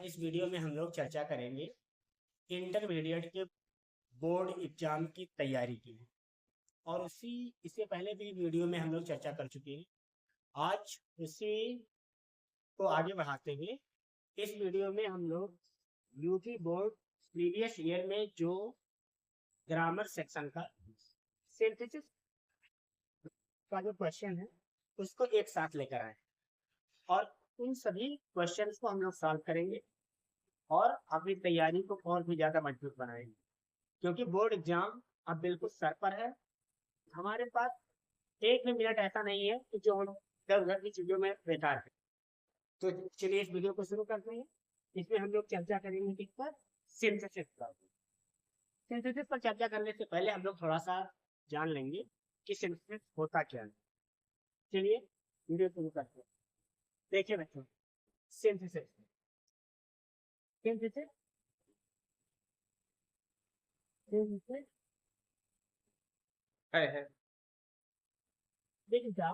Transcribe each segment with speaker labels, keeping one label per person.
Speaker 1: आज इस वीडियो में हम लोग चर्चा करेंगे इंटरमीडिएट के बोर्ड एग्जाम की तैयारी की। और इससे पहले भी वीडियो में हम लोग चर्चा कर चुके हैं। आज उसी को आगे बढ़ाते हुए इस वीडियो में हम लोग यूपी बोर्ड प्रीवियस ईयर में जो ग्रामर सेक्शन का सिंथेसिस का जो क्वेश्चन है उसको एक साथ लेकर आए और उन सभी क्वेश्चंस को हम लोग सॉल्व करेंगे और अपनी तैयारी को और भी ज़्यादा मजबूत बनाएंगे, क्योंकि बोर्ड एग्जाम अब बिल्कुल सर पर है। हमारे पास एक भी मिनट ऐसा नहीं है कि जो हम इधर उधर की चीज़ों में बेकार है। तो चलिए इस वीडियो को शुरू करते हैं। इसमें हम लोग चर्चा करेंगे किस पर? सिंथेसिस पर। सिंथेसिस पर चर्चा करने से पहले हम लोग थोड़ा सा जान लेंगे कि सिंथेसिस होता क्या है। चलिए वीडियो शुरू करते हैं। देखिए बच्चों, सिंथेसिस सिंथेसिस सिंथेसिस है देखिए क्या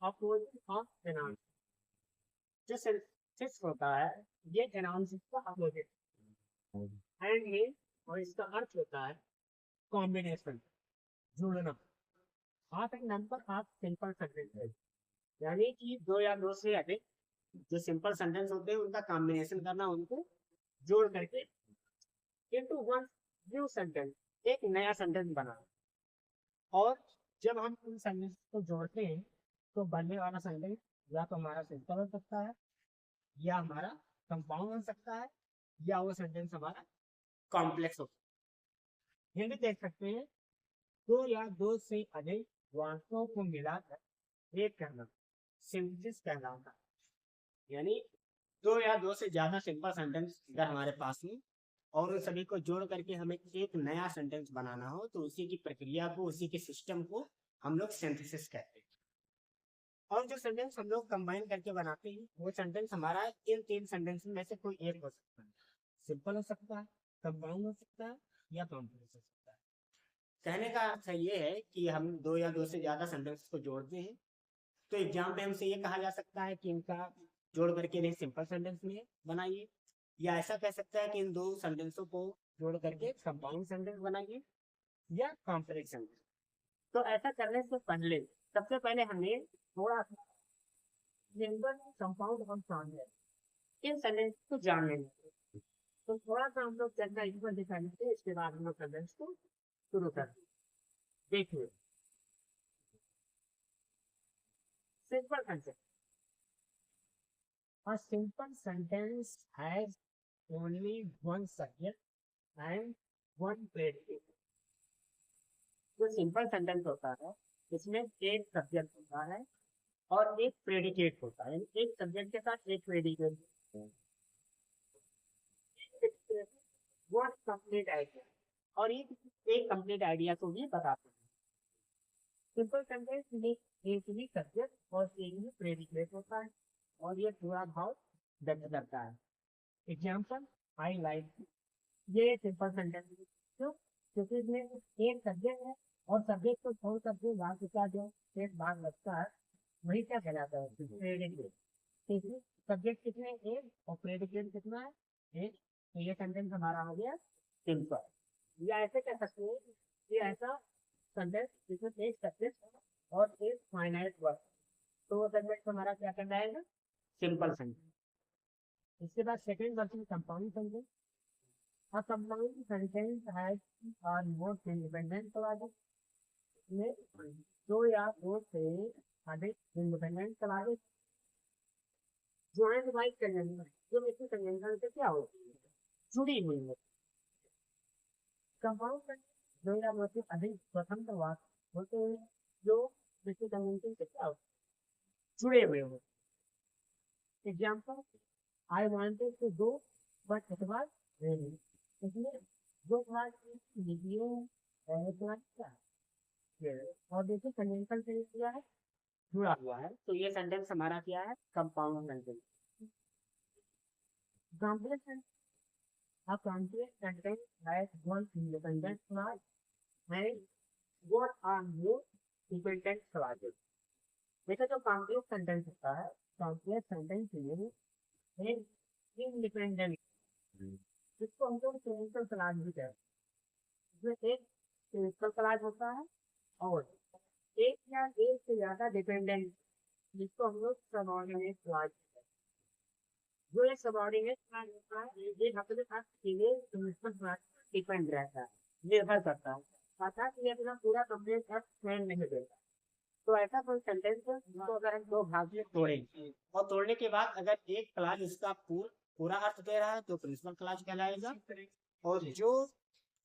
Speaker 1: अपोजिट ऑफ एनालिसिस। जो सिंथेसिस होता है ये एनालिसिस का अपोजिट एंड ये, और इसका अर्थ होता है कॉम्बिनेशन, जुड़ना। आप एक नंबर आप सिंपल सेंटेंस है, यानी कि दो या दो से अधिक जो सिंपल सेंटेंस होते हैं उनका कॉम्बिनेशन करना, उनको जोड़ करके इनटू वन न्यू सेंटेंस, एक नया सेंटेंस बनाना। और जब हम उन सेंटेंस को जोड़ते हैं तो बनने वाला सेंटेंस या तो हमारा सिंपल हो सकता है, या हमारा कंपाउंड हो सकता है, या वो सेंटेंस हमारा कॉम्प्लेक्स हो सकता है। ये भी देख सकते हैं, दो या दो से अधिक वाक्यों को मिलाकर एक करना सिंथेसिस कहलाता है। यानी दो या दो से ज्यादा सिंपल सेंटेंस अगर हमारे पास में और उन सभी को जोड़ करके हमें एक नया सेंटेंस बनाना हो तो उसी की प्रक्रिया को, उसी के सिस्टम को हम लोग सिंथेसिस कहते हैं। और जो सेंटेंस हम लोग कंबाइन करके बनाते हैं वो सेंटेंस हमारा इन तीन सेंटेंस में से कोई एक हो सकता है। सिंपल हो सकता है, कंपाउंड हो सकता है, या कॉम्प्लेक्स हो सकता है। कहने का अर्थ ये है कि हम दो या दो से ज्यादा सेंटेंस को जोड़ते हैं तो एग्जाम में हमसे ये कहा जा सकता है कि इनका जोड़ करके नहीं सिंपल सेंटेंस में बनाइए, या ऐसा कह सकता है कि इन दो सेंटेंसों को जोड़ करके कंपाउंड सेंटेंस बनाइए या कॉम्प्लेक्स सेंटेंस। तो ऐसा करने से पहले सबसे पहले हमें थोड़ा सिंपल, कंपाउंड और कॉम्प्लेक्स इन सेंटेंस को जान लेंगे। तो थोड़ा सा हम लोग चर्चा इस पर दिखा लेते हैं, इसके बाद हम लोग सेंटेंस को शुरू कर देखिए। Simple sentence, a simple sentence has only one subject and one predicate। जो सिंपल सेंटेंस होता है इसमें एक सब्जेक्ट होता है और एक प्रेडिकेट होता है, एक सब्जेक्ट के साथ एक प्रेडिकेट। व्हाट कंप्लीट आइडिया, और ये एक कंप्लीट आइडिया को भी बताते हैं। सिंपल सेंटेंस में एक ही सब्जेक्ट और एक ही प्रेडिकेट होता है और ये पूरा भाव व्यक्त करता है। एग्जाम्पल, आई लाइक, ये सिंपल सेंटेंस क्यों? क्योंकि इसमें एक सब्जेक्ट है और सब्जेक्ट को छोड़ करके वाक्य का जो एक भाग लगता है वही क्या कहलाता है? प्रेडिकेट। ठीक है, सब्जेक्ट कितने? एक, और प्रेडिकेट कितना है? एक। तो ये सेंटेंस हमारा हो गया सिंपल। या ऐसे कह सकते हैं, ये ऐसा सेंटेंस जिसमें एक सब्जेक्ट और एक फाइनाइट वर्ड, तो वो सेंटेंस हमारा क्या कहलाएगा? Simple sentence. इसके बाद second word compound sentence. A compound sentence has or more independent clauses में दो या दो से अधिक independent classes joint by conjunction, जो इसकी कंजंक्शन से क्या होती है? जुड़ी हुई है। कंपाउंड दो या दो से अधिक स्वतंत्र वाक्य होते हैं जो इसकी कंजंक्शन से क्या होते हैं? जुड़े हुए होते। Example, I wanted to go but it was raining. इसमें दो क्लास वीडियो और क्लास क्या है, और देखिए कंजंक्शन से क्या है? जुड़ा हुआ है। तो ये सेंटेंस हमारा क्या है? Compound sentence. Complex sentence, a complex sentence has one independent clause and what are more dependent clauses। देखो जो कॉम्प्लेक्स सेंटेंस होता है, कॉम्प्लेक्स सेंटेंस में एक इंडिपेंडेंट, जिसको हम लोग प्रिंसिपल क्लास भी कहते हैं। इसमें एक प्रिंसिपल क्लास होता है और एक या एक से ज्यादा डिपेंडेंट, जिसको हम लोग सबऑर्डिनेट क्लास कहते हैं। जो एक सबऑर्डिनेट क्लास होता है ये अपने अकेले प्रिंसिपल क्लास पर डिपेंड रहता है, निर्भर करता है, अर्थात ये अपना पूरा कंप्लीट अर्थ स्वयं नहीं देता। तो ऐसा कोई सेंटेंस है जिसको अगर हम दो भाग में तोड़ेंगे और तोड़ने के बाद अगर एक क्लास इसका पूरा अर्थ दे रहा है तो प्रिंसिपल क्लास कहलाएगा, और जो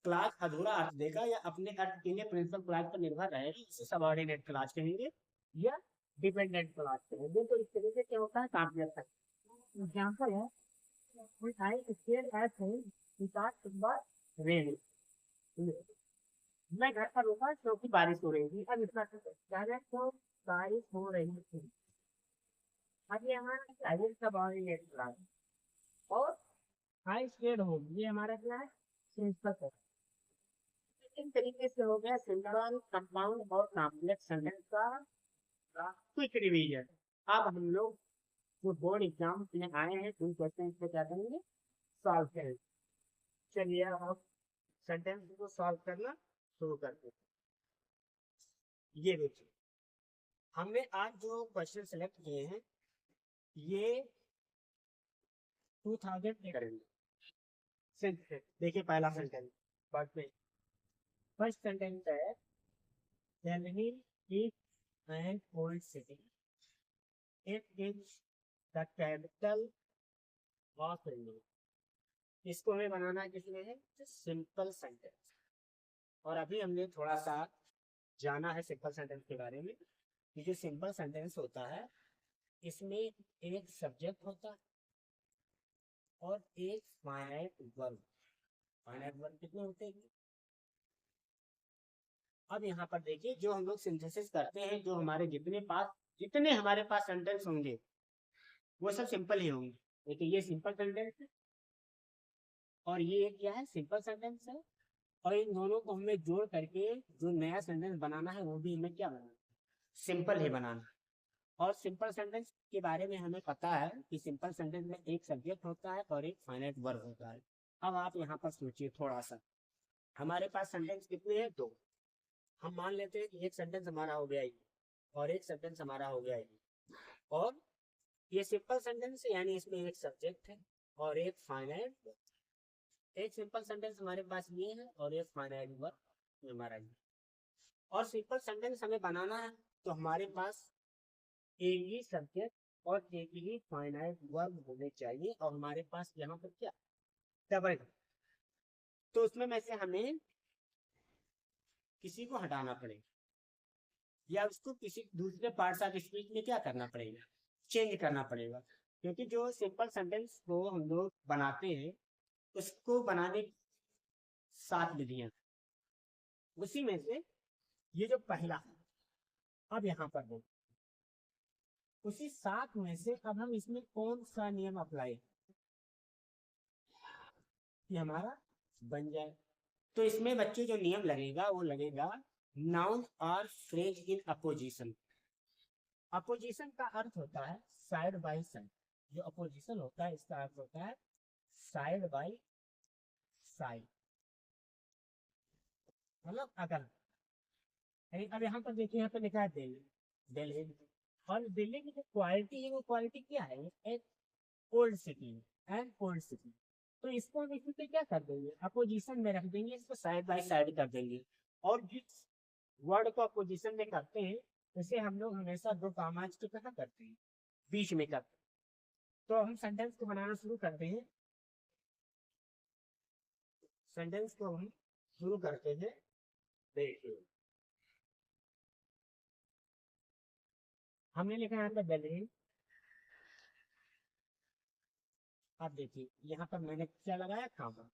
Speaker 1: क्लास अधूरा अर्थ देगा या अपने अर्थ के लिए प्रिंसिपल क्लास पर निर्भर रहेगा उसे सबऑर्डिनेट क्लास कहेंगे या डिपेंडेंट क्लास कहेंगे। तो इस तरीके से क्या होता है काफियत तक एग्जाम्पल है, I stayed at home without but rain. मैं घर पर रुका क्योंकि बारिश हो रही थी। अब इतना तो बारिश हो रही थी। अब ये हमारा साइलेंस सबऑर्डिनेट क्लास और आई स्टेयर्ड होम ये हमारा क्या है प्रिंसिपल है। इस तरीके से हो गया सिंपल, कंपाउंड और कॉम्प्लेक्स सेंटेंस का क्विक रिवीजन। अब हम लोग जो बोर्ड एग्जाम में आए हैं उन क्वेश्चन को क्या करेंगे सॉल्व करेंगे। चलिए अब सेंटेंस को सॉल्व करना शुरू करते हैं। ये देखिए हमने आज जो क्वेश्चन सेलेक्ट किए हैं ये 2000 में करेंगे। देखिए पहला सेंटेंस फर्स्ट सेंटेंस है Delhi is an old city, it is the capital of India. इसको हमें बनाना किसमें है सिंपल सेंटेंस। और अभी हमने थोड़ा सा जाना है सिंपल सेंटेंस के बारे में। ये जो सिंपल सेंटेंस होता है इसमें एक सब्जेक्ट होता है और एक फाइनाइट वर्ब। फाइनाइट वर्ब कितने होते हैं? अब यहाँ पर देखिए जो हम लोग सिंथेसिस करते हैं, जो हमारे जितने हमारे पास सेंटेंस होंगे वो सब सिंपल ही होंगे। देखिए ये सिंपल सेंटेंस है और ये क्या है सिंपल सेंटेंस है, और इन दोनों को हमें जोड़ करके जो नया सेंटेंस बनाना है वो भी हमें क्या बनाना सिंपल ही बनाना। और सिंपल सेंटेंस के बारे में हमें पता है कि सिंपल सेंटेंस में एक सब्जेक्ट होता है और एक फाइनाइट वर्ब होता है। अब आप यहाँ पर सोचिए थोड़ा सा, हमारे पास सेंटेंस कितने हैं दो। हम मान लेते हैं कि एक सेंटेंस हमारा हो गया ये और एक सेंटेंस हमारा हो गया ये, और ये सिंपल सेंटेंस है यानी इसमें एक सब्जेक्ट है और एक फाइनाइट वर्ब। एक सिंपल सेंटेंस हमारे पास ये है और एक फाइनाइट वर्ब हमारा ये। और सिंपल सेंटेंस हमें बनाना है तो हमारे पास एक ही सब्जेक्ट और एक ही फाइनाइट वर्ब होने चाहिए, और हमारे पास यहाँ पर क्या डबल। तो उसमें में से हमें किसी को हटाना पड़ेगा या उसको किसी दूसरे पार्ट्स ऑफ स्पीच में क्या करना पड़ेगा चेंज करना पड़ेगा। क्योंकि जो सिंपल सेंटेंस को हम लोग बनाते हैं उसको बनाने की 7 विधियां, उसी में से ये जो पहला अब यहाँ पर हो उसी 7 में से अब हम इसमें कौन सा नियम अप्लाई कि हमारा बन जाए। तो इसमें बच्चे जो नियम लगेगा वो लगेगा नाउन और फ्रेज इन अपोजिशन। अपोजिशन का अर्थ होता है साइड बाय साइड। जो अपोजिशन होता है इसका अर्थ होता है साइड बाय साइड, मतलब अगर। अब यहाँ पर देखिए यहाँ पर लिखा है दिल्ली, दिल्ली और दिल्ली की जो क्वालिटी है वो क्वालिटी क्या है एक old city and old city. तो इसको हम इसी पे क्या कर देंगे अपोजिशन में रख देंगे, इसको साइड बाय साइड कर देंगे। और जिस वर्ड को अपोजिशन में करते हैं उसे हम लोग हमेशा दो कामाज के कहा करते हैं बीच में करते हैं। तो हम सेंटेंस को बनाना शुरू करते हैं। सेंटेंस को हम शुरू करते हैं। देखिए हमने लिखा है यहाँ पर दिल्ली। अब देखिए यहाँ पर मैंने क्या लगाया खामा।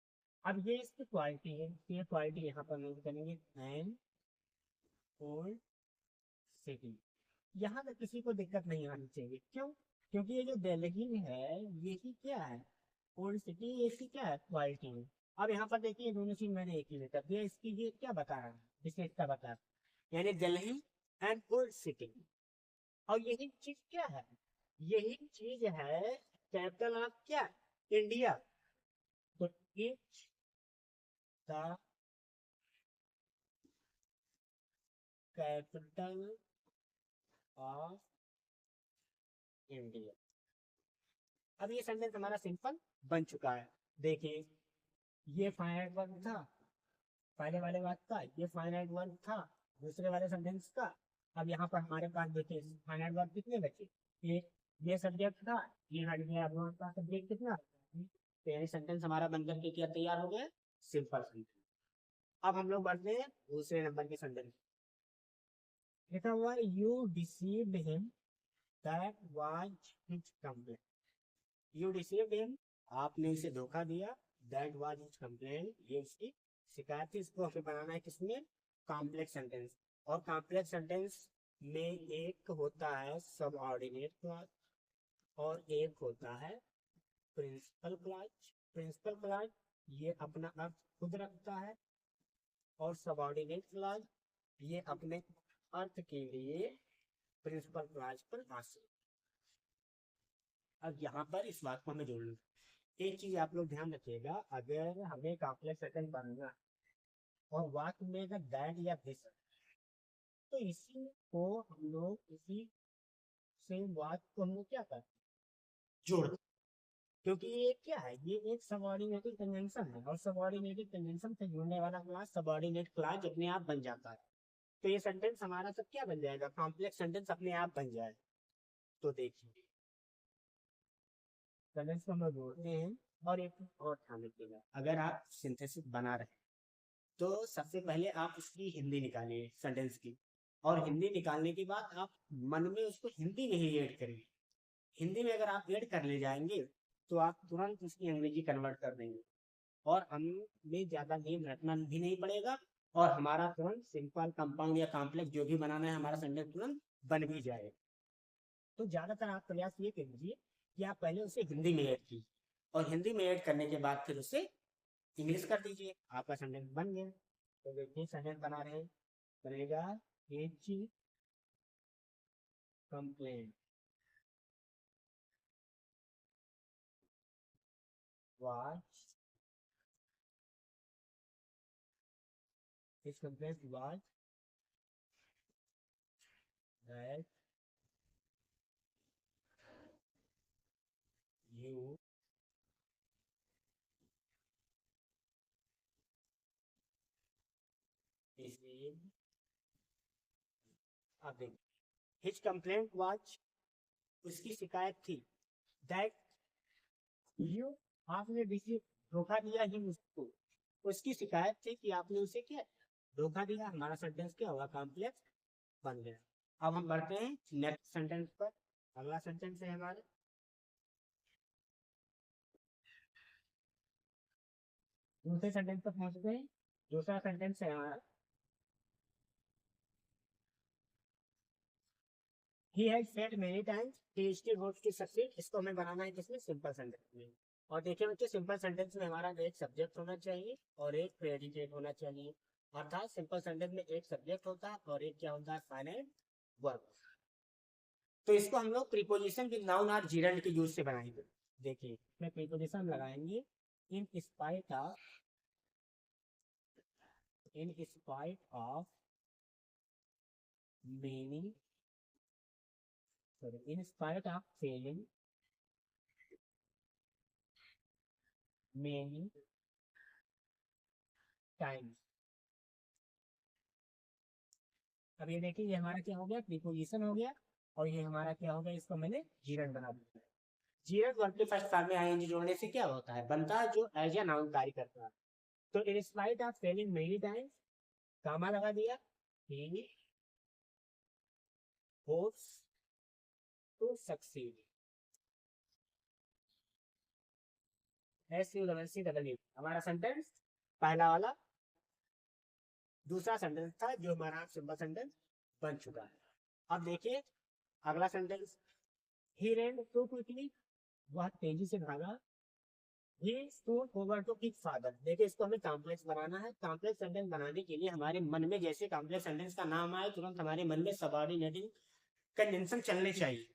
Speaker 1: अब ये इसकी क्वालिटी है, ये क्वालिटी यहाँ पर नोट करेंगे एंड ओल्ड सिटी। यहाँ पे किसी को दिक्कत नहीं आनी चाहिए, क्यों? क्योंकि ये जो दिल्ली है यही क्या है ओल्ड सिटी, इसकी क्या है क्वालिटी है। अब यहाँ पर देखिए दोनों चीज मैंने एक ही लेकर दिया, इसकी ये क्या बता रहा है विशेषता बता रहा है यानी दिल्ली एंड ओल्ड सिटी। और यही चीज क्या है, यही चीज है कैपिटल ऑफ क्या इंडिया, तो etch the capital of India. अब ये सेंटेंस हमारा सिंपल बन चुका है। देखिए ये फाइनाइट वर्ब था, पहले वाले बात का ये फाइनाइट वर्ब था, दूसरे वाले सेंटेंस का। अब यहाँ पर हमारे पास देखिए फाइनाइट वर्ब कितने बचे, ये सब्जेक्ट था, ये हट गया, अब हमारे पास सब्जेक्ट कितना, तो यानी सेंटेंस हमारा बनकर के क्या तैयार हो गया, सिंपल सेंटेंस। अब हम लोग बढ़ते हैं दूसरे नंबर के सेंटेंस। लिखा हुआ है you deceived him that was his complaint. You deceived him, आपने इसे धोखा दिया, दैट वाज हिज कंप्लेंट, ये उसकी शिकायत थी। इसको हमें बनाना है किसमें, कॉम्प्लेक्स सेंटेंस। और कॉम्प्लेक्स सेंटेंस में एक होता है सबऑर्डिनेट क्लॉज और एक होता है प्रिंसिपल क्लॉज। प्रिंसिपल क्लॉज ये अपना अर्थ खुद रखता है और सबऑर्डिनेट क्लॉज ये अपने अर्थ के लिए प्रिंसिपल क्लॉज पर हासिल। अब यहाँ पर इस बात को हमें जोड़ना, एक चीज आप लोग ध्यान रखिएगा, अगर हमें कॉम्प्लेक्स सेंटेंस बनना और वाक्य में अगर दैट या दिस, तो इसी को हम लोग इसी से वाक्य को हम लोग क्या करते जोड़, क्योंकि ये क्या है, ये एक सबऑर्डिनेटेड कंजंक्शन है और सबऑर्डिनेटेड कंजंक्शन से जुड़ने वाला क्लास सबऑर्डिनेट क्लास अपने आप बन जाता है। तो ये सेंटेंस हमारा सब क्या बन जाएगा, कॉम्प्लेक्स सेंटेंस अपने आप बन जाए। तो देखिए सेंटेंस को हम लोग जोड़ते हैं। और एक और ध्यान रखिएगा, अगर आप सिंथेसिस बना रहे हैं तो सबसे पहले आप उसकी हिंदी निकालिए सेंटेंस की, और हिंदी निकालने के बाद आप मन में उसको हिंदी में ही ऐड करिए। हिंदी में अगर आप ऐड कर ले जाएंगे तो आप तुरंत उसकी अंग्रेजी कन्वर्ट कर देंगे और हमें ज्यादा नेम रटना भी नहीं पड़ेगा और हमारा तुरंत सिंपल कंपाउंड या कॉम्प्लेक्स जो भी बनाना है हमारा सेंटेंस तुरंत बन भी जाएगा। तो ज्यादातर आप प्रयास ये कीजिए कि आप पहले उसे हिंदी में ऐड कीजिए और हिंदी में ऐड करने के बाद फिर उसे इंग्लिश कर दीजिए, आपका सेंटेंस बन गया। तो देखिए सेंटेंस बना रहे हैं, बनेगा H complaint was his complaint was that you received a bill. His complaint was, उसकी शिकायत थी, that you आपने रिसीव धोखा दिया ही उसको, उसकी शिकायत थी कि आपने उसे क्या धोखा दिया। हमारा सेंटेंस क्या होगा, कॉम्प्लेक्स बन गया। अब हम बढ़ते हैं नेक्स्ट सेंटेंस पर। अगला सेंटेंस है हमारा, दूसरे सेंटेंस पर पहुंचते हैं। दूसरा सेंटेंस है हमारा, he had said many times he still hopes to succeed। इसको हमें बनाना है किसमें, सिंपल सेंटेंस में। और देखिए बच्चे सिंपल सेंटेंस में हमारा एक सब्जेक्ट होना चाहिए और एक प्रेडिकेट होना चाहिए। अर्थात सिंपल सेंटेंस में एक सब्जेक्ट होता है और एक क्या होता है, फाइनाइट वर्ब। तो इसको हम लोग प्रीपोजिशन विद नाउन और जीरंड के यूज से बनाएंगे। देखिए इसमें प्रीपोजिशन लगाएंगे, इन spite of, in spite of many, sorry, in spite of failing many times। अब ये देखिए ये हमारा क्या हो गया, प्रीपोजिशन हो गया और ये हमारा क्या हो गया, इसको मैंने जीरंड बना दिया। जीरंड वर्ब के फर्स्ट फॉर्म में आईएनजी जोड़ने से क्या होता है, बनता है जो एज ए नाउन कार्य करता है। तो in spite of failing many times, comma लगा दिया, he hopes to succeed, SUCCEED। हमारा सेंटेंस पहला वाला दूसरा सेंटेंस था जो हमारा सिंपल सेंटेंस बन चुका है। अब देखिए अगला सेंटेंस, ही ran so quickly, वह तेजी से भागा, he stood over to his father। देखिए इसको हमें कॉम्प्लेक्स बनाना है। कॉम्प्लेक्स सेंटेंस बनाने के लिए हमारे मन में जैसे कॉम्प्लेक्स सेंटेंस का नाम आए तुरंत हमारे मन में सबऑर्डिनेटिंग कंजंक्शन चलने चाहिए,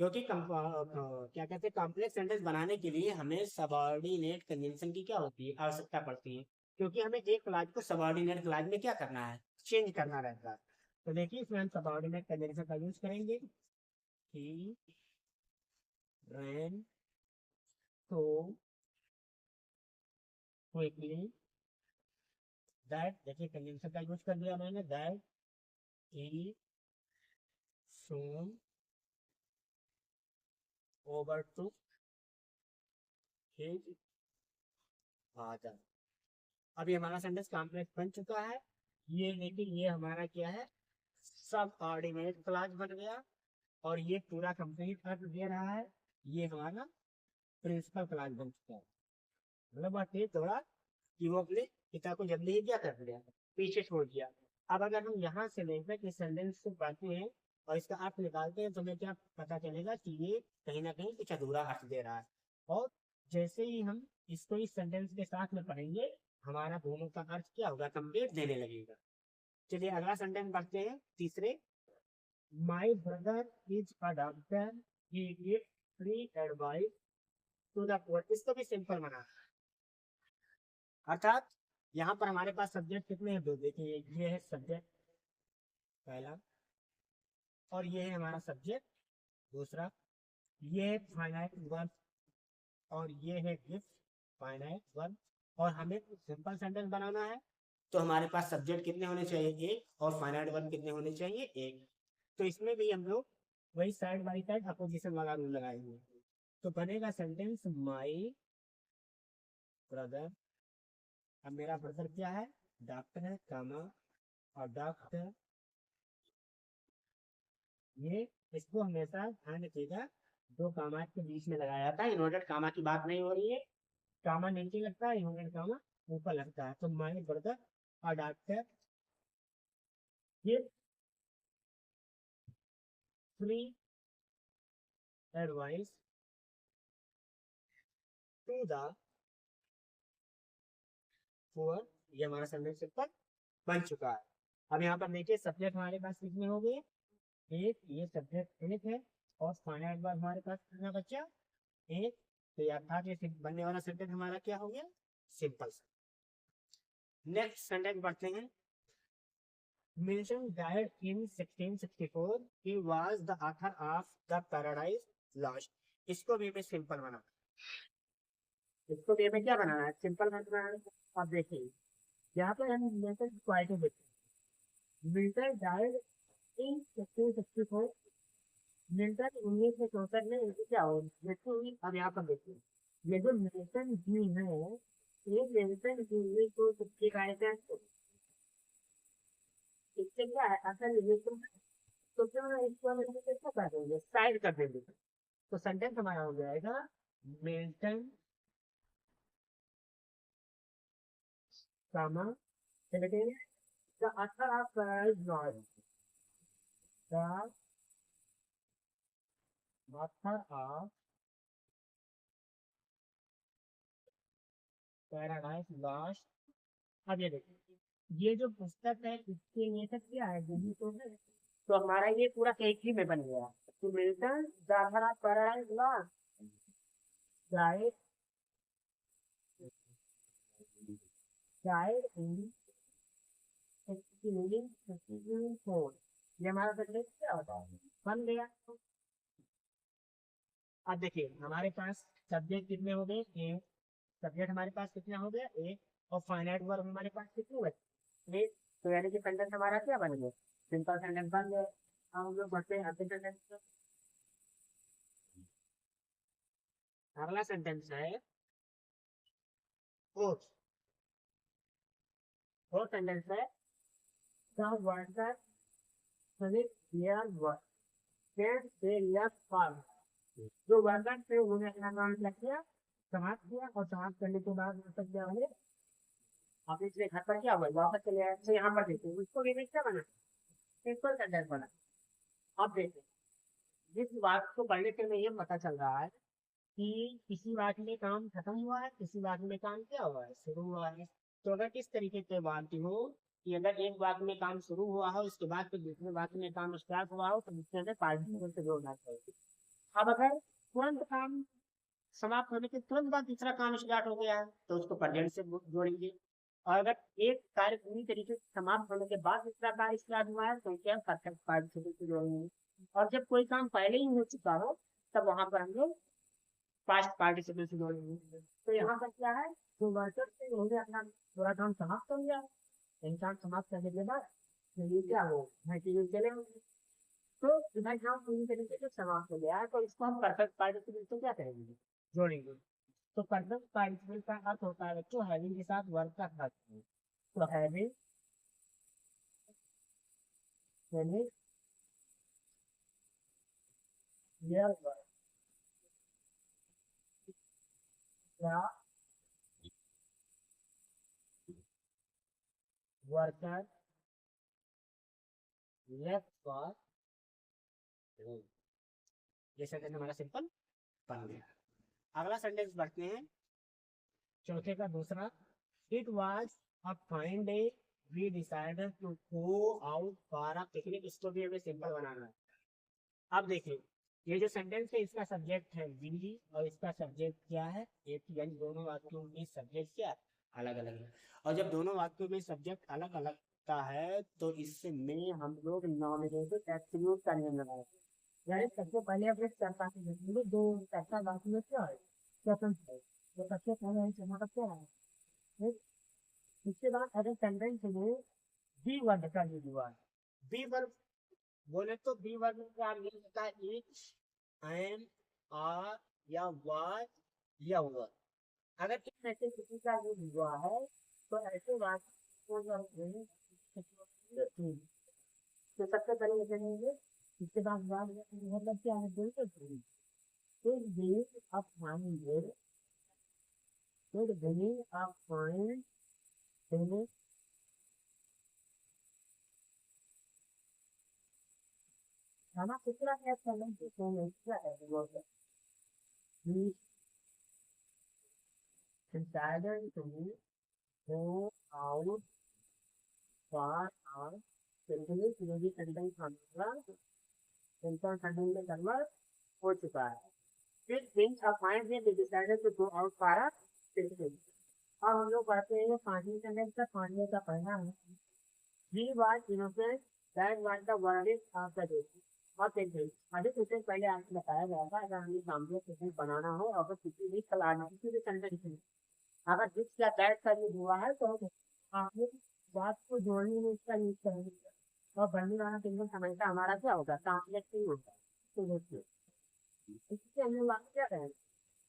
Speaker 1: क्योंकि क्या कहते हैं, कॉम्प्लेक्स सेंटेंस बनाने के लिए हमें सबऑर्डिनेट कंजंक्शन की क्या होती है, आवश्यकता पड़ती है, क्योंकि हमें एक क्लास को सबऑर्डिनेट क्लास में क्या करना है, चेंज करना रहता है। तो देखिए इसमें हम सबऑर्डिनेट कंजंक्शन का यूज करेंगे। ही ran so quickly that, देखिए कंजंक्शन का यूज कर दिया मैंने, that he soon overtook his father। अभी हमारा सेंटेंस कॉम्प्लेक्स बन चुका है। ये देखिए ये हमारा क्या है, सब ऑर्डिनेट क्लास बन गया, और ये पूरा कंप्लीट अर्थ दे रहा है, ये हमारा प्रिंसिपल क्लास बन चुका है। मतलब बात ये थोड़ा कि वो अपने पिता को जल्दी ही क्या कर दिया, पीछे छोड़ दिया। अब अगर हम यहाँ से लेकर कि सेंटेंस को पढ़ते हैं और इसका अर्थ निकालते हैं तो हमें क्या पता चलेगा कि ये कहीं ना कहीं कुछ अधूरा अर्थ दे रहा है। और जैसे ही हम इसको इस सेंटेंस के साथ में पढ़ेंगे, हमारा दोनों का अर्थ क्या होगा, कंप्लीट देने लगेगा। चलिए अगला सेंटेंस पढ़ते हैं, तीसरे। My brother is a doctor, he gives free advice to the poor. इसको भी सिंपल बना, अर्थात यहाँ पर हमारे पास सब्जेक्ट कितने हैं, दो। देखिए ये है सब्जेक्ट पहला, और ये है हमारा सब्जेक्ट दूसरा। ये है फाइनाइट वर्ब, और ये है गिफ्ट फाइनाइट वर्ब। और हमें सिंपल सेंटेंस बनाना है, तो हमारे पास सब्जेक्ट कितने होने चाहिए, एक, और फाइनाइट वर्ब कितने होने चाहिए, एक। तो इसमें भी हम लोग वही साइड बाई साइड अपोजिशन वाला रूल लगाएंगे। तो बनेगा सेंटेंस माई ब्रदर। अब मेरा ब्रदर क्या है, डॉक्टर है, कामा, और डॉक्टर, ये इसको हमेशा ध्यान रखिएगा, दो कामा के बीच में लगाया जाता है। इन्वर्टेड कामा की बात नहीं हो रही है, कामा नीचे लगता है, इन्वर्टेड कामा ऊपर लगता है। तो माय ब्रदर और डॉक्टर ये free advice to the poor. ये हमारा सेंटेंस सिंपल बन चुका है। अब यहाँ पर देखिए सब्जेक्ट हमारे पास कितने हो गए, एक, ये सब्जेक्ट एक है, और फाइनाइट वर्ब हमारे पास कितना बचा, एक। तो अर्थात ये बनने वाला सेंटेंस हमारा क्या हो गया, सिंपल। नेक्स्ट सेंटेंस पढ़ते हैं। Milton died in 1664. He was the author of The Paradise Lost. इसको भी हमें सिंपल बनाना, इसको भी हमें क्या बनाना है, सिंपल बनाना है। अब देखिए यहाँ पर हम मिल्टन की क्वालिटी देखते हैं। Milton died in 1664। मिल्टन 1964 में उनकी क्या हो मृत्यु हुई। अब यहाँ पर देखिए ये जो मिल्टन जी है, ये मिल्टन जी को किसके गाय थे, इससे क्या है असल रिलेशन। तो फिर मैं इसको हम इसमें कैसे कर देंगे, साइड कर देंगे। तो सेंटेंस हमारा हो जाएगा Milton comma the author of Paradise Lost, the author of Paradise Lost. अब ये देखिए ये जो पुस्तक है इसके ये सब क्या है, यही तो है। तो हमारा ये पूरा एक ही में बन गया। तो Milton the author of Paradise lost died died in 1664। ये हमारा सेंटेंस क्या होता है, बन गया। अब देखिए हमारे पास सब्जेक्ट कितने हो गए, एक। सब्जेक्ट हमारे पास कितना हो गया, एक। और फाइनाइट वर्ब हमारे पास कितने बचे, एक। तो यानी कि सेंटेंस हमारा क्या बन गया, सिंपल सेंटेंस बन गया। अब हम लोग बढ़ते हैं अगले सेंटेंस पे। अगला सेंटेंस है फोर्थ। फोर्थ सेंटेंस है the worker finish their work then they left farm. जो वर्कर थे उन्होंने अपना काम क्या किया, समाप्त किया, और समाप्त करने के बाद मतलब क्या हुए, आप इसलिए घर पर क्या हुआ, वापस चले आए। तो यहाँ पर देखिए उसको भी क्या बना, सिंपल सेंटेंस बना। अब देखिए जिस बात को पढ़ने से हमें ये पता चल रहा है कि किसी वाक्य में काम खत्म हुआ है, किसी वाक्य में काम क्या हुआ है, शुरू हुआ है। तो अगर इस तरीके से बात हो कि अगर एक वाक्य में काम शुरू हुआ हो, उसके बाद फिर दूसरे वाक्य में काम स्टार्ट हुआ हो, तो दूसरे से पार्टिसिपल से जोड़ना चाहिए। अब अगर तुरंत काम समाप्त होने के तुरंत बाद दूसरा काम स्टार्ट हो गया है तो उसको प्रेजेंट से जोड़ेंगे। और अगर एक कार्य पूरी तरीके से समाप्त होने के बाद दूसरा कार्य स्टार्ट हुआ है तो क्या परफेक्ट पार्टिसिपल से जोड़ेंगे। और जब कोई काम पहले ही हो चुका हो तब वहां पर हम लोग पास्ट पार्टिसिपल से जोड़ेंगे। तो यहाँ पर क्या है, जो वर्कर से उन्होंने अपना पूरा काम समाप्त हो गया, इंसान समाप्त करने के बाद तो ये क्या हो मटेरियल चले होंगे। तो इधर काम पूरी तरीके से समाप्त हो गया है तो इसको हम परफेक्ट पार्टिसिपल से क्या करेंगे, जोड़ेंगे। तो परफेक्ट पार्टिसिपल का अर्थ होता है बच्चों हैविंग के साथ वर्क का अर्थ है। तो हैविंग यानी यह वर्क या वर्कर लेफ्ट फॉर होम। ये सेंटेंस हमारा सिंपल बन गया। अगला सेंटेंस पढ़ते हैं चौथे का दूसरा। It was a fine day we decided to go out for a picnic. इसको भी हमें सिंपल बनाना है। अब देखिए ये जो सेंटेंस है इसका सब्जेक्ट है वी और इसका सब्जेक्ट क्या है एक, यानी दोनों वाक्यों में सब्जेक्ट क्या अलग अलग है। और जब दोनों वाक्यों में सब्जेक्ट अलग अलग का है तो इसमें हम लोग नॉमिनेटेड एब्सोल्यूट का नियम लगाएंगे। यानी सबसे पहले अपने चर्चा से देखेंगे दो चर्चा वाक्य में क्या है, स्वतंत्र है। तो सबसे पहले हम जमा क्या है, ठीक? इसके बाद अगर सेंटेंस में बी वर्ड का यूज हुआ है, बी वर्ड बोले तो बी वर्ड में क्या मीन होता है, इच एंड आर या वाज या वर। अगर इसमें से किसी का यूज हुआ है तो ऐसे वाक्य को जो हम कहेंगे, तो सबसे पहले लिखेंगे। इसके बाद मतलब क्या है, बिल्कुल फिर बीइंग अ फाइन डे, फिर बीइंग अ फाइन डे हमारा कितना है सेवन की क्या है वो we decided to go out for our continuous movie content हमारा इंसान कंटेंट में कन्वर्ट हो चुका है। फिर things are fine we decided to go out for a picnic। अब हम लोग पढ़ते हैं पांचवी सेंटेंस का पांचवे का पढ़ना है। We was innocent that was the verdict of the day। और देखिए अभी कुछ दिन पहले आपको बताया गया था अगर हमें सामने कुछ बनाना हो अगर किसी भी कलाना किसी भी सेंटेंस में अगर जिस या दैट का यूज हुआ है तो हम आपने बात को जोड़ने में इसका यूज करेंगे। और बनने वाला टेंशन हमेशा हमारा क्या होगा, ट्रांसलेट नहीं होगा। तो देखिए इससे हम लोग क्या करेंगे,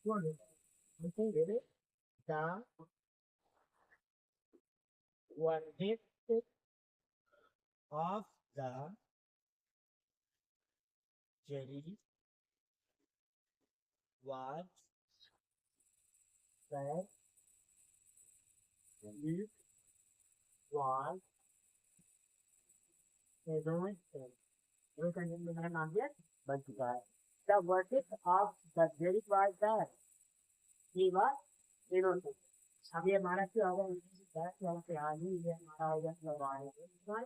Speaker 1: जोड़ देखेंगे the verdict of the jury was that it was innocent। ये सेंटेंस में मेरा नाम दिया बन चुका है। The verdict of the jury was that he was innocent। अब ये हमारा क्या होगा, से आगे ये हमारा हो गया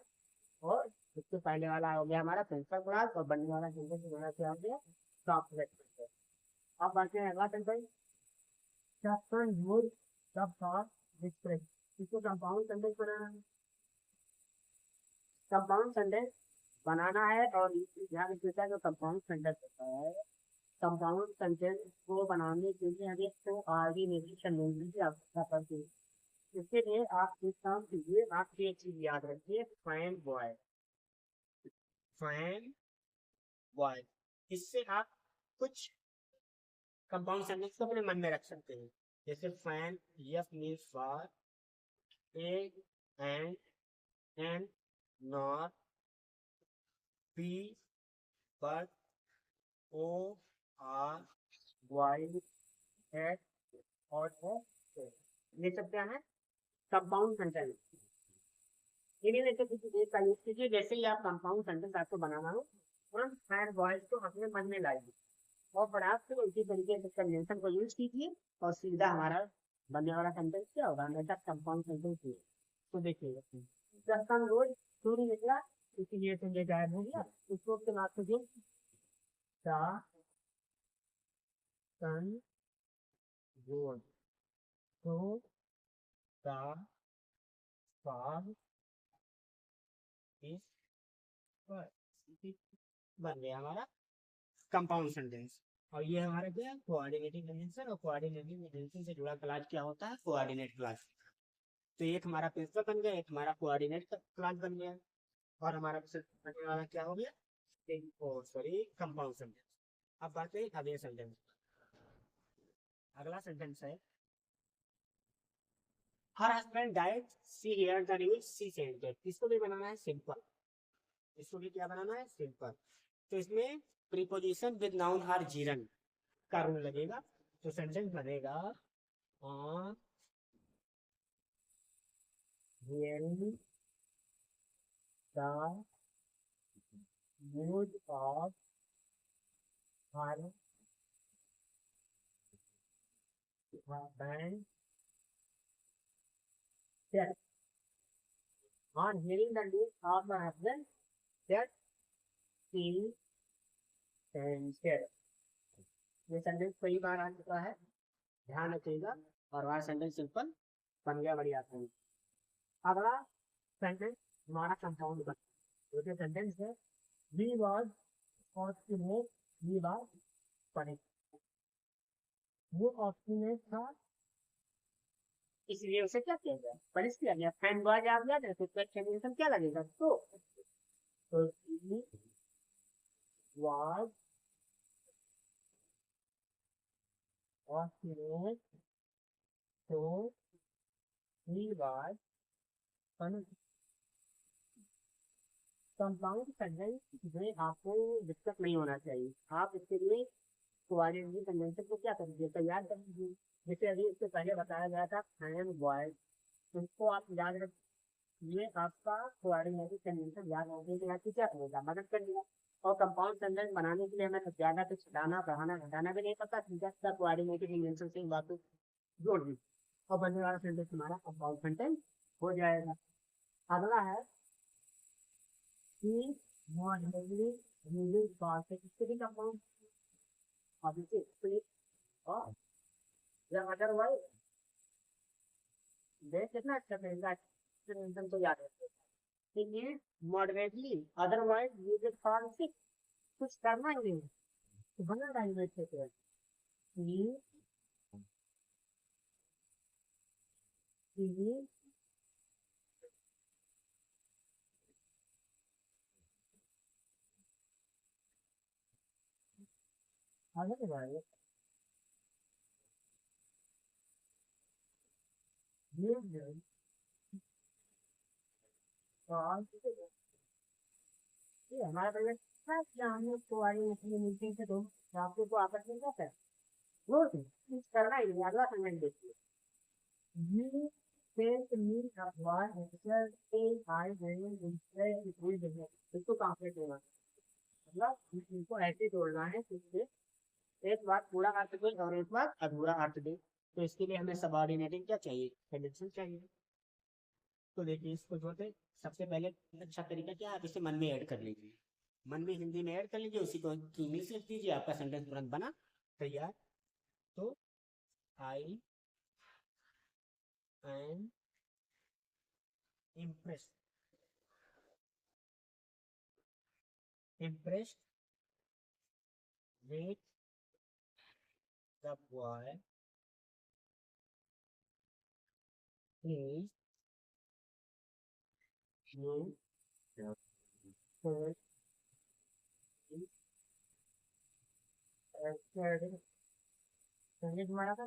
Speaker 1: और इससे पहले वाला हो गया हमारा सेंसर क्लास और बनने वाला सेंटेंस हमारा क्या हो गया, सॉफ्टवेयर। अब बाकी है अगला sentence chapter use the for display. इसको कंपाउंड सेंटेंस बनाना है। कंपाउंड सेंटेंस बनाना है और ध्यान रखिएगा जो कंपाउंड सेंटेंस होता है कंपाउंड सेंटेंस को बनाने के लिए हमें तो आगे निर्देशन की आवश्यकता पड़ती है। इसके लिए आप एक काम कीजिए, आप ये चीज याद रखिए, फाइन बॉय फाइन बॉय। इससे आप कुछ कंपाउंड सेंटेंस को अपने मन में रख सकते हैं। जैसे fan F means for, A and not, B but, O or Y yet और ये सब क्या है, कंपाउंड सेंटेंस। इन्हीं में से किसी एक का यूज कीजिए। जैसे ही आप कंपाउंड सेंटेंस आपको बनाना हो तुरंत फैन वॉइस को अपने मन में लाइए और पढ़ाक से उसी तरीके से कन्वेंशन को यूज कीजिए और सीधा हमारा बनने वाला सेंटेंस क्या होगा, हमेशा कंपाउंड सेंटेंस ही है। तो देखिए जब हम रोज सूर्य निकला इसीलिए तो ये गायब हो गया, उसको के बाद तो सन गोड तो द फॉग इज बन गया हमारा कंपाउंड सेंटेंस। और ये हमारा क्या है, कोऑर्डिनेटिंग कंजंक्शन। और कोऑर्डिनेटिंग कंजंक्शन से जुड़ा क्लास क्या होता है, कोऑर्डिनेट क्लास। तो एक हमारा प्रिंसिपल बन गया, एक हमारा कोऑर्डिनेट क्लास बन गया, और हमारा बनने वाला क्या हो गया, सॉरी कंपाउंड सेंटेंस। अब बात करें अगले सेंटेंस। अगला सेंटेंस है her husband died see here the news she said that. इसको भी बनाना है सिंपल, इसको भी क्या बनाना है, सिंपल। तो इसमें प्रीपोजिशन विद नाउन हर जीरन का रूल लगेगा। तो सेंटेंस बनेगा on hearing the news of her husband death, on hearing the news of my husband death she fainted। ये सेंटेंस कई बार आ चुका है, ध्यान रखिएगा। और वह सेंटेंस सिंपल बन गया, बढ़िया था। अगला सेंटेंस हमारा कंपाउंड बन, जो सेंटेंस है we was obstinate, we was punish. वो ऑब्स्टिनेट था, इसलिए उसे क्या किया गया, पनिश किया गया। फैन बॉय आ गया तो एक्सप्लेनेशन क्या लगेगा, तो he was obstinate so he was punished। Compound sentence में आपको दिक्कत नहीं होना चाहिए। आप इसके लिए कोऑर्डिनेटिंग कंजंक्शन को क्या करेंगे, तैयार करेंगे। जैसे अभी इससे पहले बताया गया था फैन बॉय, उसको आप याद रख, ये आपका कोऑर्डिनेटिंग कंजंक्शन याद रखने के बाद क्या करेगा, मदद करेगा। और कंपाउंड सेंटेंस बनाने के लिए हमें ज्यादा कुछ हटाना बढ़ाना घटाना भी नहीं पता, सीधा सीधा कोऑर्डिनेटिंग कंजंक्शन से बात जोड़ दी और बनने वाला सेंटेंस हमारा कंपाउंड सेंटेंस हो जाएगा। अगला है he moderately uses perfect speaking compound, obviously split or या otherwise देख कितना अच्छा तरीका है तो याद रखते हैं। ये moderately otherwise use for six, कुछ करना ही नहीं तो बना लैंग्वेज से है। ये आगे बढ़ाइए, ये ये हमारा पहले हमने कोऑर्डिनेशन मीटिंग से दो आपको को आपस में क्या है वो कुछ करना ही नहीं। अगला सेंटेंस देखिए, you sent me a one answer say I will instead will business। इसको ट्रांसलेट होगा, मतलब इनको ऐसे तोड़ना है जिससे एक बार पूरा अर्थ दे और एक बार अधूरा अर्थ दे। तो इसके लिए हमें सबऑर्डिनेटिंग क्या चाहिए, कंडीशन चाहिए। तो देखिए इसको जोड़ते सबसे पहले अच्छा तरीका क्या है, आप इसे मन में ऐड कर लीजिए, मन में हिंदी में ऐड कर लीजिए, उसी को इंग्लिश लिख दीजिए, आपका सेंटेंस तुरंत बना तैयार। तो I am impressed impressed with the boy who first answered। समझे तुम्हारा था,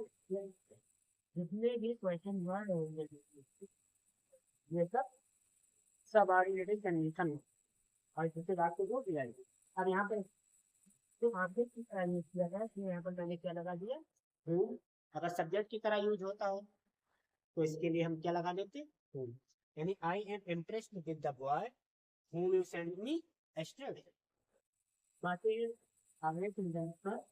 Speaker 1: जितने भी क्वेश्चन वर्ड होंगे ये सब सबऑर्डिनेटेड कंडीशन और जिससे बात को जोड़ दिया जाएगी। अब यहाँ पे तो आपने किस तरह यूज किया है, यहाँ पर मैंने क्या लगा दिया, whom। अगर सब्जेक्ट की तरह यूज होता हो तो इसके लिए हम क्या लगा देते, whom। यानी I am impressed with the boy whom you sent me yesterday। बाकी अगले सेंटेंस पर,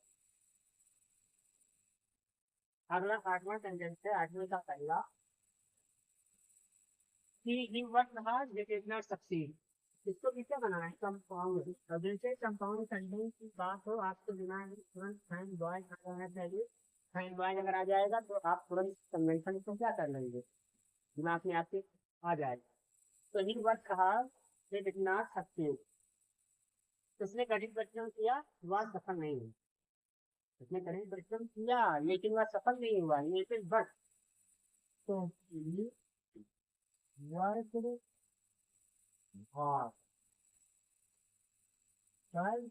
Speaker 1: अगला आठवां सेंटेंस है, आठवें का पहला, he worked hard but did not succeed। इसको किससे बनाना है, कंपाउंड। अब जैसे कंपाउंड सेंटेंस की बात हो, आपके दिमाग में तुरंत फाइन बॉय आ जाना चाहिए। फाइन बॉय अगर आ जाएगा तो आप तुरंत कन्वेंशन को क्या कर लेंगे, दिमाग में आपके आ जाएगा। तो ही वर्क कहा ये डिड नॉट सक्सेस, उसने कठिन परिश्रम किया, वह सफल नहीं हुआ। उसने कठिन परिश्रम किया लेकिन वह सफल नहीं हुआ, लेकिन बट तो work hard but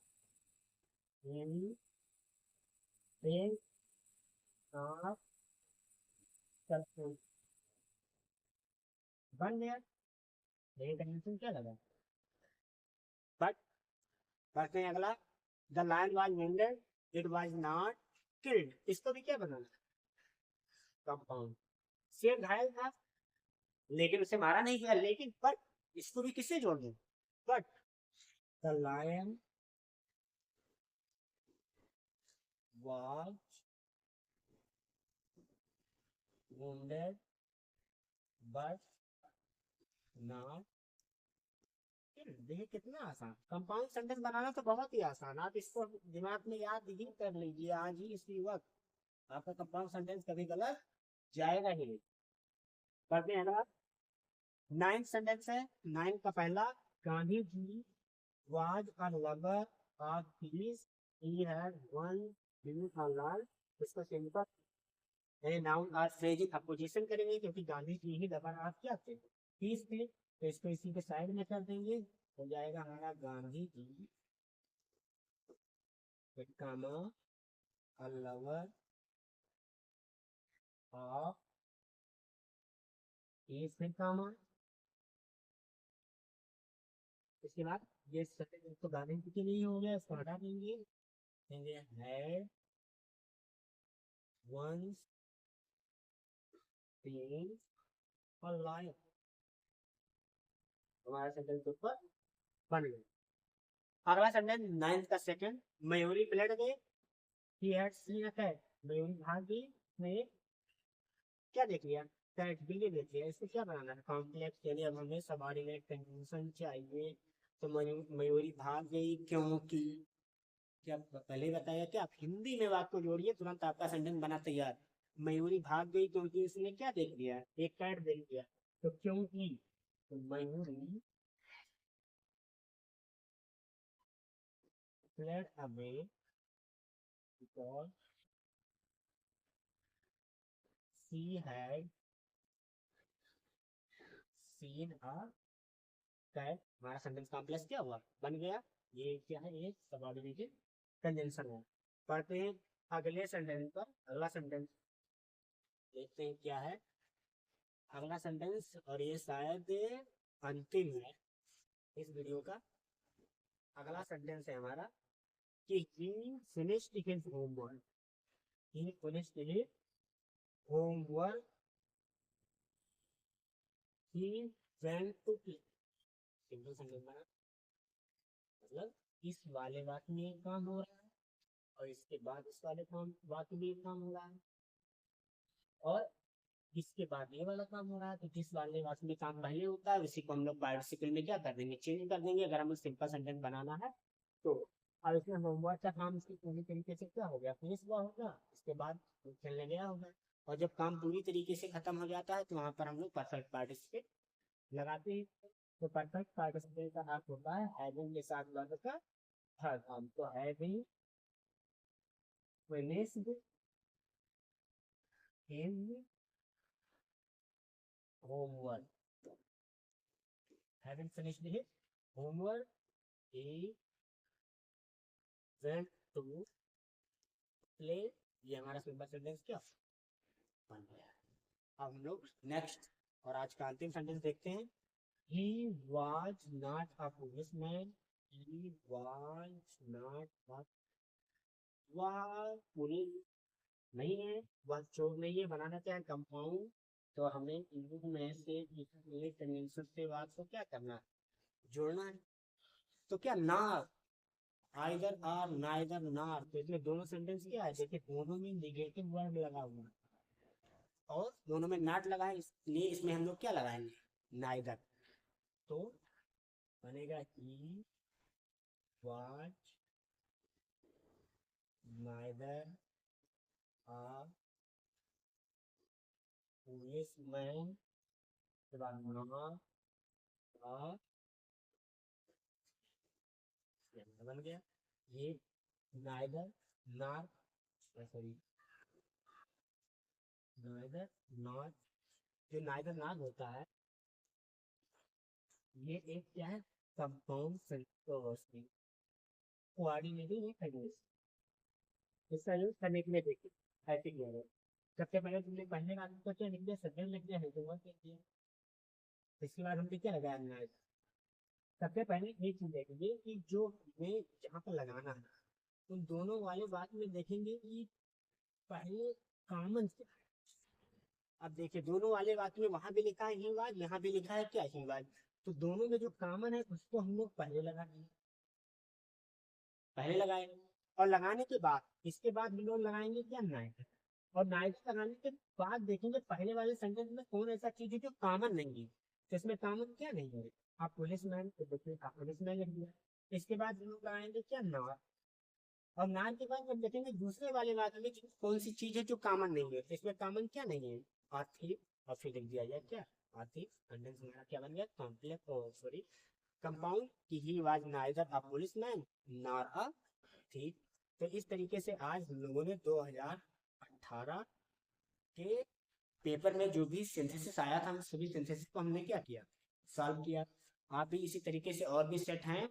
Speaker 1: he is not successful। बन गया, लेकिन कंडीशन क्या लगा, बट पढ़ते हैं अगला। The lion was wounded, it was not killed, इसको भी क्या बनाना, कंपाउंड। शेर घायल था लेकिन उसे मारा नहीं गया, लेकिन बट इसको भी किससे जोड़ दें, but the lion was wounded but not killed. देखिए कितना आसान, कंपाउंड सेंटेंस बनाना तो बहुत ही आसान, आप इसको दिमाग में याद ही कर लीजिए आज ही इसी वक्त, आपका कंपाउंड सेंटेंस कभी गलत जाएगा ही नहीं। पढ़ते हैं ना, 9th सेंटेंस है। 9 का पहला, Gandhi ji was a lover of peace, he had one beautiful life। इसको सिंपल नाउन और फ्रेज अपोजिशन करेंगे क्योंकि गांधी जी ही लवर ऑफ क्या थे, पीस थे, तो इसको इसी के साइड में कर देंगे, हो जाएगा हमारा गांधी जी कामा a lover of peace फिर कामा। इसके बाद ये सेंटेंस तो गांधी जी के लिए हो गया, इसको हटा देंगे, had once been a lion। हमारा सेंटेंस ऊपर बन गया। अगला सेंटेंस 9th का सेकंड, मयूरी फ्लड गए, he had seen a cat, Mayuri भाग गई, ने क्या देख लिया, कैट बिल्ली देख लिया। इसको क्या बनाना है, कॉम्प्लेक्स, यानी अब हमें सबऑर्डिनेट कंजंक्शन चाहिए। तो मयूरी भाग गई क्योंकि, क्या पहले ही बताया, क्या आप हिंदी में बात को जोड़िए तुरंत आपका सेंटेंस बना तैयार। मयूरी भाग गई क्योंकि उसने क्या देख लिया, एक कैट देख लिया, तो क्योंकि, तो Mayuri fled away because she had seen a cat। हमारा सेंटेंस कॉम्प्लेक्स क्या हुआ, बन गया। ये क्या है, ये सबऑर्डिनेटेड कंजंक्शन है। पढ़ते हैं अगले सेंटेंस पर। अगला सेंटेंस देखते हैं क्या है अगला सेंटेंस, और ये शायद अंतिम है इस वीडियो का। अगला सेंटेंस है हमारा कि he finished his homework, he finished his homework, he went to play। Simple sentence बना, मतलब इस वाले वाक्य में एक काम हो रहा है और इसके बाद इस वाले काम वाक्य में एक काम हो रहा है, और इसके बाद ये वाला काम हो रहा है। तो जिस वाले वाक्य में काम पहले होता है उसी को हम लोग पार्टिसिपल में क्या कर देंगे, चेंज कर देंगे, अगर हमें सिंपल सेंटेंस बनाना है तो। और इसमें होमवर्क का काम इसकी पूरी तरीके से क्या हो गया, फिनिश हुआ होगा, इसके बाद खेलने गया होगा। और जब काम पूरी तरीके से खत्म हो जाता है तो वहां पर हम लोग परफेक्ट पार्टिसिपेट लगाते हैं। तो परफेक्ट पार्टिसिपेट का अर्थ होता है हैविंग के साथ वर्ब का हर काम। तो having finished his homework, having finished his homework, he went to play. ये हमारा सिंपल सेंटेंस क्या बन गया। अब हम लोग नेक्स्ट और आज का अंतिम सेंटेंस देखते हैं। He was not a policeman, he was not a, वह पुलिस नहीं है, वह चोर नहीं है, बनाना क्या है, कंपाउंड। तो हमें इनमें से एक कंजंक्शन से बात को क्या करना है, जोड़ना है। तो क्या ना, आइदर आर नाइदर नार, तो इसमें दोनों सेंटेंस क्या है, देखिए दोनों में निगेटिव वर्ड लगा हुआ है और दोनों में नॉट लगा है, इसलिए इसमें हम लोग क्या लगाएंगे, नाइदर। तो बनेगा he was neither a policeman nor a बन गया ये neither nor sorry neither nor जो neither nor होता है ये एक क्या है कंपाउंड सेंटेंस कोऑर्डिनेटिंग सेंटेंस इसका यूज करने के लिए देखिए ऐसे किया है सबसे पहले तुमने पढ़ने का तो क्या लिख दिया सब्जेक्ट लिख दिया है तो वर्ब लिख दिया इसके बाद हमने क्या लगाया नाइट सबसे पहले एक चीज देखेंगे कि जो हमें जहाँ पर लगाना है उन दोनों वाले बात में देखेंगे कि पहले कॉमन क्या है अब देखिए दोनों वाले बात में वहां भी लिखा है हीवाज यहाँ भी लिखा है क्या हीवाज तो दोनों में जो कॉमन है उसको हम लोग पहले लगा दिए पहले लगाए और लगाने के बाद इसके बाद हम लोग लगाएंगे क्या नाइट और नाइट लगाने के बाद देखेंगे पहले वाले सेंटेंस में कौन ऐसा चीज है जो कॉमन नहीं है तो इसमें कॉमन क्या नहीं है आप पुलिस मैन तो देखिए आप पुलिस मैन लिख दिया इसके बाद हम लोग लगाएंगे क्या नार और नार के बाद जब देखेंगे दूसरे वाले वाक्य में कौन सी चीज है जो कॉमन नहीं है इसमें कॉमन क्या नहीं है आथिफ और फिर लिख दिया जाए क्या आथिफ सेंटेंस हमारा क्या बन गया कॉम्प्लेक्स सॉरी कंपाउंड कि he was neither a policeman nor a thief तो इस तरीके से आज हम लोगों ने 2018 के पेपर में जो भी सिंथेसिस आया था सभी सिंथेसिस को हमने क्या किया सॉल्व किया आप भी इसी तरीके से और भी सेट हैं